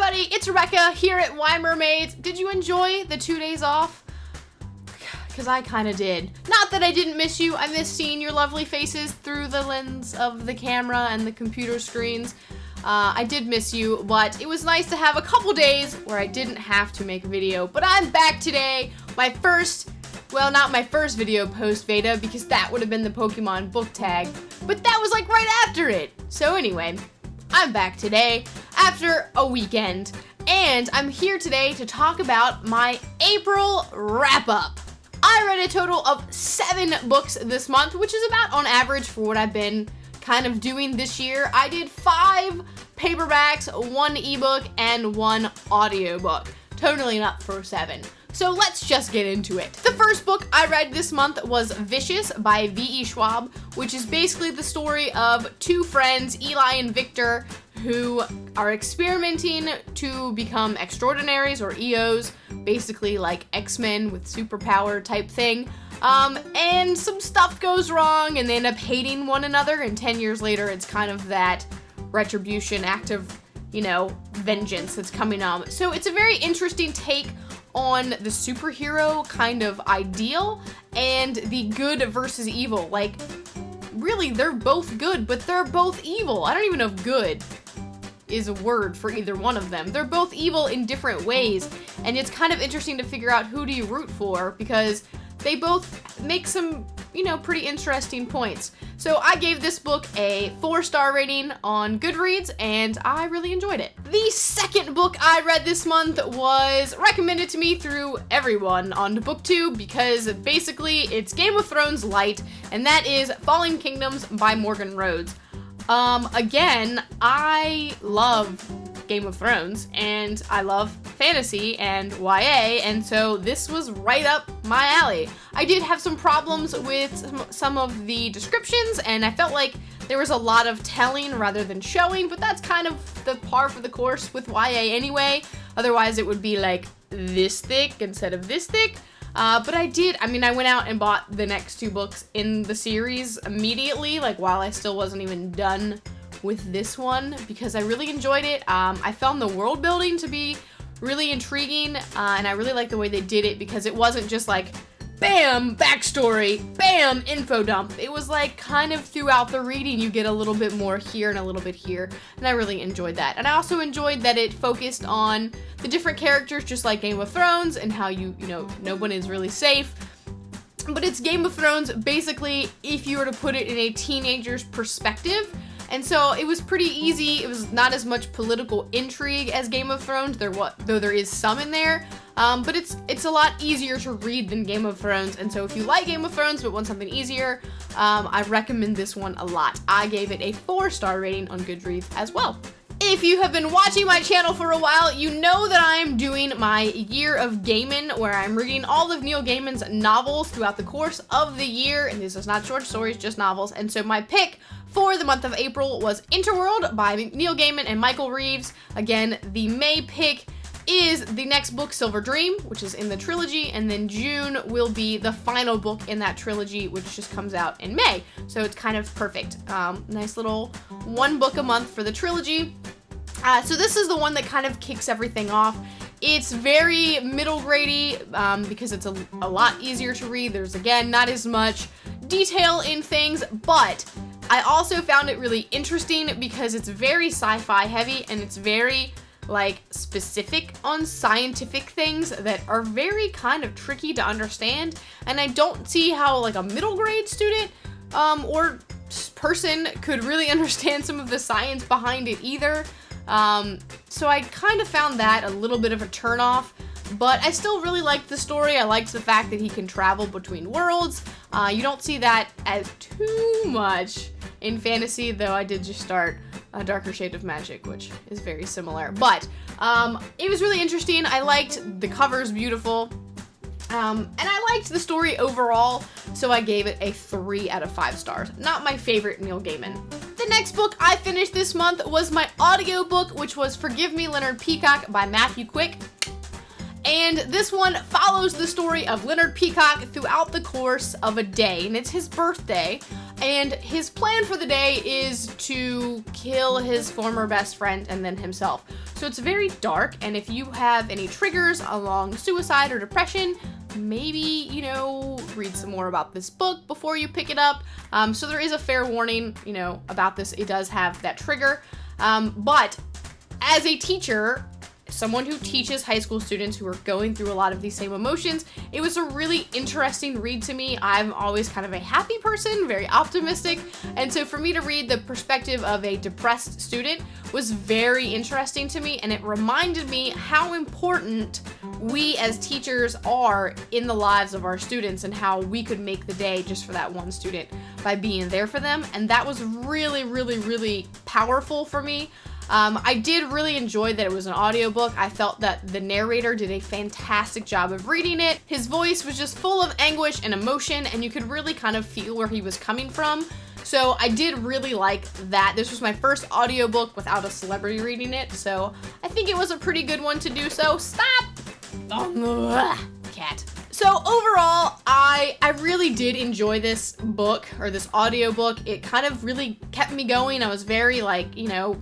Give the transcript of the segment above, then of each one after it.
everybody, it's Rebecca here at Y Mermaids. Did you enjoy the 2 days off? Because I kind of did. Not that I didn't miss you, I missed seeing your lovely faces through the lens of the camera and the computer screens. I did miss you, but it was nice to have a couple days where I didn't have to make a video. But I'm back today, my first, well, not my first video post-beta, because that would have been the Pokemon book tag, but that was like right after it. So anyway, I'm back today after a weekend, and I'm here today to talk about my April wrap-up. I read a total of 7 books this month, which is about on average for what I've been kind of doing this year. I did 5 paperbacks, 1 ebook, and 1 audiobook, totaling up for 7. So let's just get into it. The first book I read this month was Vicious by V.E. Schwab, which is basically the story of 2 friends, Eli and Victor, who are experimenting to become extraordinaries or EOs, basically like X-Men with superpower type thing. And some stuff goes wrong and they end up hating one another, and 10 years later it's kind of that retribution, act of, vengeance that's coming on. So it's a very interesting take on the superhero kind of ideal and the good versus evil. Like, really, they're both good, but they're both evil. I don't even know if good is a word for either one of them. They're both evil in different ways, and it's kind of interesting to figure out who do you root for, because they both make some, pretty interesting points. So I gave this book a 4-star rating on Goodreads, and I really enjoyed it. The second book I read this month was recommended to me through everyone on BookTube, because basically it's Game of Thrones light, and that is Fallen Kingdoms by Morgan Rhodes. Again, I love Game of Thrones, and I love fantasy and YA, and so this was right up my alley. I did have some problems with some of the descriptions, and I felt like there was a lot of telling rather than showing, but that's kind of the par for the course with YA anyway. Otherwise, it would be like this thick instead of this thick. But I went out and bought the next 2 books in the series immediately, like while I still wasn't even done with this one, because I really enjoyed it. I found the world building to be really intriguing, and I really liked the way they did it, because it wasn't just like, bam, backstory, bam, info dump. It was like kind of throughout the reading you get a little bit more here and a little bit here, and I really enjoyed that. And I also enjoyed that it focused on the different characters, just like Game of Thrones, and how no one is really safe. But it's Game of Thrones basically if you were to put it in a teenager's perspective. And so it was pretty easy. It was not as much political intrigue as Game of Thrones, though there is some in there. But it's a lot easier to read than Game of Thrones. And so if you like Game of Thrones but want something easier, I recommend this one a lot. I gave it a 4-star rating on Goodreads as well. If you have been watching my channel for a while, you know that I'm doing my Year of Gaiman, where I'm reading all of Neil Gaiman's novels throughout the course of the year, and this is not short stories, just novels. And so my pick for the month of April was Interworld by Neil Gaiman and Michael Reeves. Again, the May pick is the next book, Silver Dream, which is in the trilogy, and then June will be the final book in that trilogy, which just comes out in May. So it's kind of perfect. Nice little 1 book a month for the trilogy. So this is the one that kind of kicks everything off. It's very middle grade-y, because it's a lot easier to read. There's, again, not as much detail in things, but I also found it really interesting because it's very sci-fi heavy, and it's very specific on scientific things that are very kind of tricky to understand, and I don't see how a middle grade student or person could really understand some of the science behind it either. So I kind of found that a little bit of a turnoff, but I still really liked the story. I liked the fact that he can travel between worlds. You don't see that as too much in fantasy, though I did just start A Darker Shade of Magic, which is very similar. But it was really interesting. I liked the covers, beautiful. And I liked the story overall, so I gave it a 3 out of 5 stars. Not my favorite Neil Gaiman. The next book I finished this month was my audiobook, which was Forgive Me, Leonard Peacock by Matthew Quick. And this one follows the story of Leonard Peacock throughout the course of a day, and it's his birthday, and his plan for the day is to kill his former best friend and then himself. So it's very dark, and if you have any triggers along suicide or depression, maybe, you know, read some more about this book before you pick it up. So there is a fair warning, you know, about this. It does have that trigger. But as a teacher, someone who teaches high school students who are going through a lot of these same emotions, it was a really interesting read to me. I'm always kind of a happy person, very optimistic, and so for me to read the perspective of a depressed student was very interesting to me, and it reminded me how important we as teachers are in the lives of our students and how we could make the day just for that one student by being there for them, and that was really, really, really powerful for me. I did really enjoy that it was an audiobook. I felt that the narrator did a fantastic job of reading it. His voice was just full of anguish and emotion, and you could really kind of feel where he was coming from. So I did really like that. This was my first audiobook without a celebrity reading it, so I think it was a pretty good one to do so. Stop! Cat. So overall, I really did enjoy this book, or this audiobook. It kind of really kept me going. I was very, like, you know,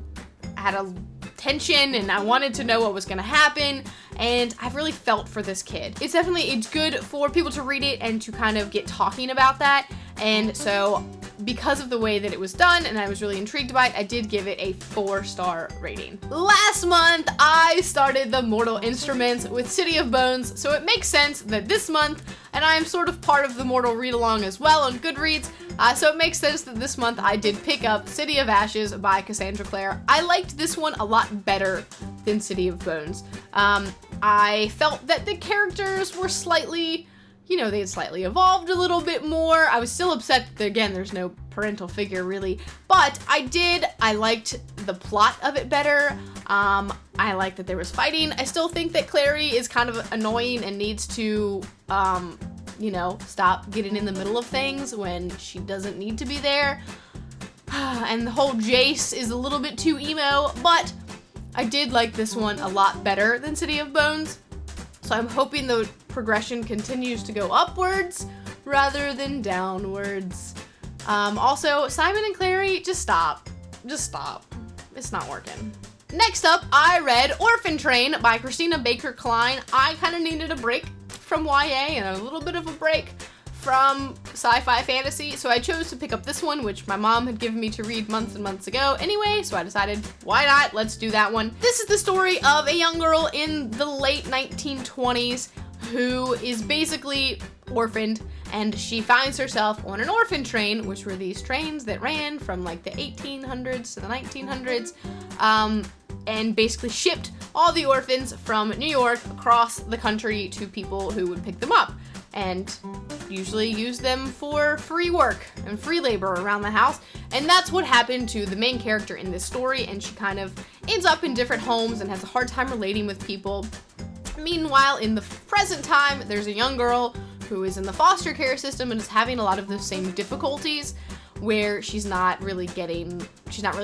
had a tension and I wanted to know what was going to happen, and I really felt for this kid. It's good for people to read it and to kind of get talking about that, and so because of the way that it was done and I was really intrigued by it, I did give it a 4-star rating. Last month, I started the Mortal Instruments with City of Bones, so it makes sense that this month, and I am sort of part of the Mortal read-along as well on Goodreads, so it makes sense that this month I did pick up City of Ashes by Cassandra Clare. I liked this one a lot better than City of Bones. I felt that the characters were slightly, you know, they had slightly evolved a little bit more. I was still upset that, again, there's no parental figure really, but I liked the plot of it better. I liked that there was fighting. I still think that Clary is kind of annoying and needs to, you know, stop getting in the middle of things when she doesn't need to be there. And the whole Jace is a little bit too emo, but I did like this one a lot better than City of Bones. So I'm hoping the progression continues to go upwards rather than downwards. Also, Simon and Clary, just stop. Just stop. It's not working. Next up, I read Orphan Train by Christina Baker Klein. I kind of needed a break from YA and a little bit of a break from sci-fi fantasy, so I chose to pick up this one, which my mom had given me to read months and months ago anyway, so I decided, why not? Let's do that one. This is the story of a young girl in the late 1920s who is basically orphaned, and she finds herself on an orphan train, which were these trains that ran from like the 1800s to the 1900s, and basically shipped all the orphans from New York across the country to people who would pick them up, and usually use them for free work and free labor around the house. And that's what happened to the main character in this story, and she kind of ends up in different homes and has a hard time relating with people. Meanwhile, in the present time, there's a young girl who is in the foster care system and is having a lot of the same difficulties, where she's not really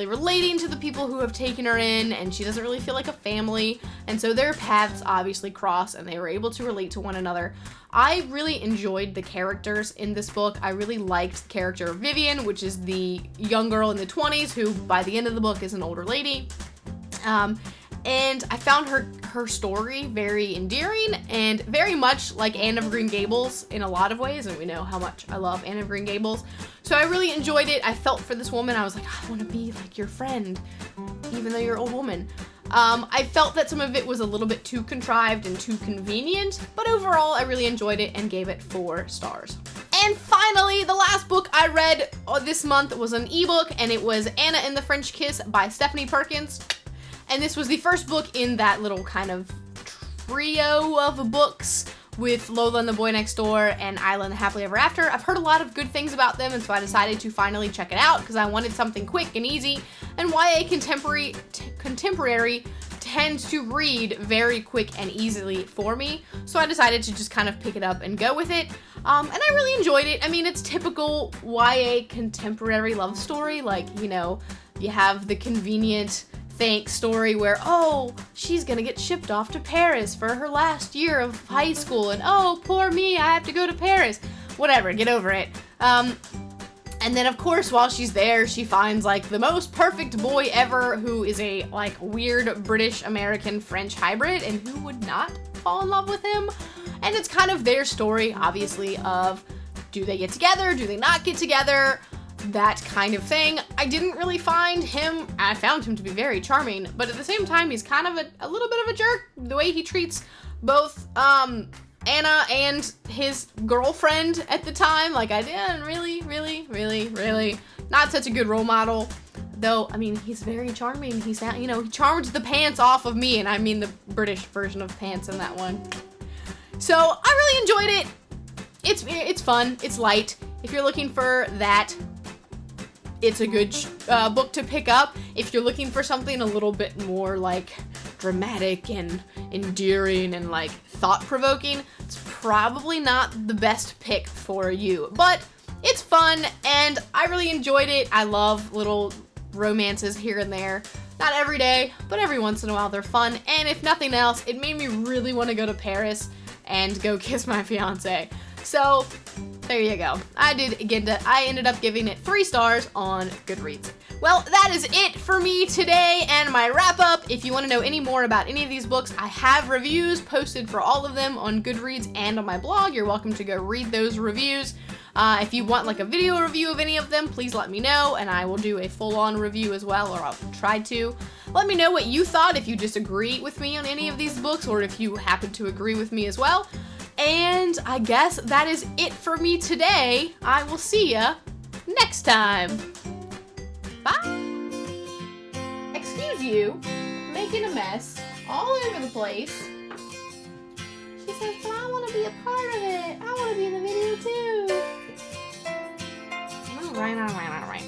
relating to the people who have taken her in, and she doesn't really feel like a family, and so their paths obviously cross, and they were able to relate to one another. I really enjoyed the characters in this book. I really liked the character of Vivian, which is the young girl in the 20s who by the end of the book is an older lady. And I found her story very endearing and very much like Anne of Green Gables in a lot of ways, and we know how much I love Anne of Green Gables. So I really enjoyed it. I felt for this woman. I was like, I want to be like your friend, even though you're an old woman. I felt that some of it was a little bit too contrived and too convenient, but overall I really enjoyed it and gave it 4 stars. And finally, the last book I read this month was an ebook, and it was Anna and the French Kiss by Stephanie Perkins. And this was the first book in that little kind of trio of books with Lola and the Boy Next Door and Isla and the Happily Ever After. I've heard a lot of good things about them, and so I decided to finally check it out because I wanted something quick and easy, and YA contemporary tends to read very quick and easily for me, so I decided to just kind of pick it up and go with it, and I really enjoyed it. I mean, it's typical YA contemporary love story, like, you know, you have the convenient thanks story where, oh, she's gonna get shipped off to Paris for her last year of high school, and oh, poor me, I have to go to Paris. Whatever, get over it. And then, of course, while she's there, she finds, like, the most perfect boy ever, who is a, like, weird British-American-French hybrid, and who would not fall in love with him? And it's kind of their story, obviously, of do they get together, do they not get together, that kind of thing. I didn't really find him, I found him to be very charming, but at the same time, he's kind of a little bit of a jerk, the way he treats both, Anna and his girlfriend at the time. Like, I didn't really not such a good role model. Though, I mean, he's very charming. He's, you know, he charmed the pants off of me, and I mean the British version of pants in that one. So, I really enjoyed it. It's fun. It's light. If you're looking for that, it's a good book to pick up. If you're looking for something a little bit more, like, dramatic and endearing and, like, thought-provoking, it's probably not the best pick for you. But it's fun, and I really enjoyed it. I love little romances here and there. Not every day, but every once in a while they're fun. And if nothing else, it made me really want to go to Paris and go kiss my fiance. So, there you go. I ended up giving it 3 stars on Goodreads. Well, that is it for me today and my wrap-up. If you want to know any more about any of these books, I have reviews posted for all of them on Goodreads and on my blog. You're welcome to go read those reviews. If you want, like, a video review of any of them, please let me know, and I will do a full-on review as well, or I'll try to. Let me know what you thought, if you disagree with me on any of these books, or if you happen to agree with me as well. And I guess that is it for me today. I will see ya next time. Bye! Excuse you, making a mess all over the place. She says, but I want to be a part of it. I want to be in the video too. Alright.